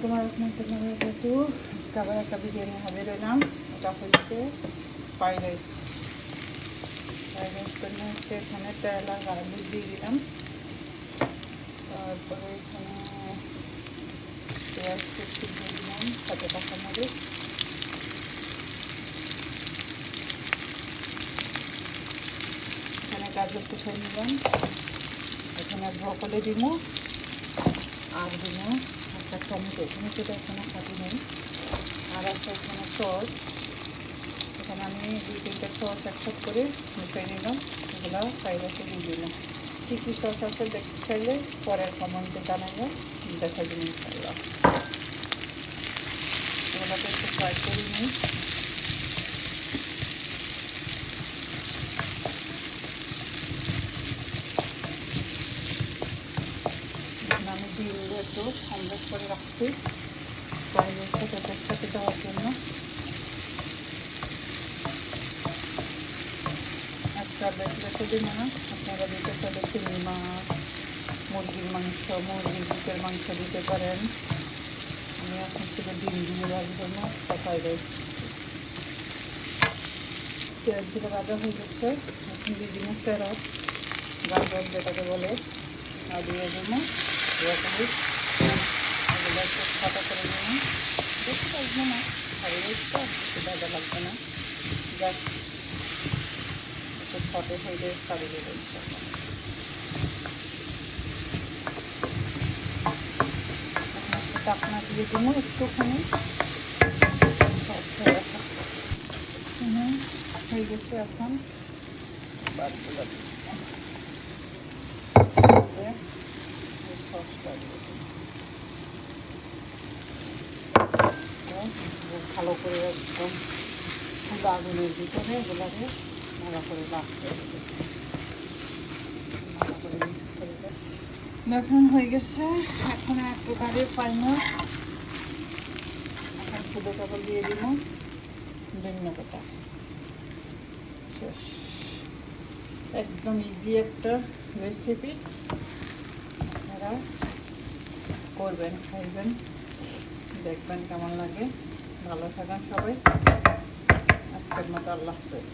আসসালামাইকুম রহমতুল্লাহি ওয়া বারাকাতুহু। আজকে আবার একটা ভিডিও নিয়ে হাজির হলাম। এটা হচ্ছে ফ্রাইড রাইস জন্য হচ্ছে এখানে তেল আর গার্লিক দিয়ে দিলাম। তারপরে এখানে পেঁয়াজ কুচি দিয়ে দিলাম, সাথে কাঁচামরিচ, এখানে গাজর কুচি নিলাম, এখানে ব্রকলি দিব আর দিব একটা টমেটো। টমেটোটা এখানে কাটি নেই। আর একটা এখানে সস, এখানে আমি 2-3টা সস একসাথে করে মিশিয়ে নিলাম। এগুলো ফ্রাইড রাইসে দিয়ে দিলাম। কী কী সস আছে দেখতে চাইলে পরের কমেন্টে জানাবো, দেখা দিন ইনশাআল্লাহ। এগুলোকে একটু ফ্রাই করে নিই। আমি ডিমগুলো একটু অমলেট করে রাখছি ফ্রাইড রাইসটা একসাথে দেওয়ার জন্য। আজকাল বেশি দিন না, আপনারা দিতে চাইলে চিংড়ি মাছ, মুরগির মাংস, মুরগির বুকের মাংস দিতে পারেন। আমি এখন থেকে ডিম দিয়ে রাখবো না, ফ্রাইড রাইস। পেঁয়াজগুলো ভাজা হয়ে গেছে, এখন দিয়ে দিব ক্যারট, গাজর যেটাকে বলে, আর দিয়ে দেবো ব্রকলি। এগুলো একটু ছাটা করে নেব, বেশি লাগবে না, ফ্রাইড রাইসটা বেশি ভাজা লাগবে না, জাস্ট একটু ছটে হয়ে ছাড়িয়ে দেবো ইনশাআল্লাহ। ঢাকনা দিয়ে দেবো একটুখানি, হয়ে গেছে। এখন বাদগুলো সসটা ভালো করে একদম আগুনের ভিতরে এগুলোকে ভালো করে রাখতে হবে, ভালো করে মিক্স করে দেখুন হয়ে গেছে। এখন এক প্রকারে ফাইনাল। এখন শুধু কেবল দিয়ে দিব ধনিয়া পাতা। শেষ। একদম ইজি একটা রেসিপি, আপনারা করবেন, খাইবেন, দেখবেন কেমন লাগে। ভালো থাকেন সবাই। আজকের মতো আল্লাহ হাফেজ।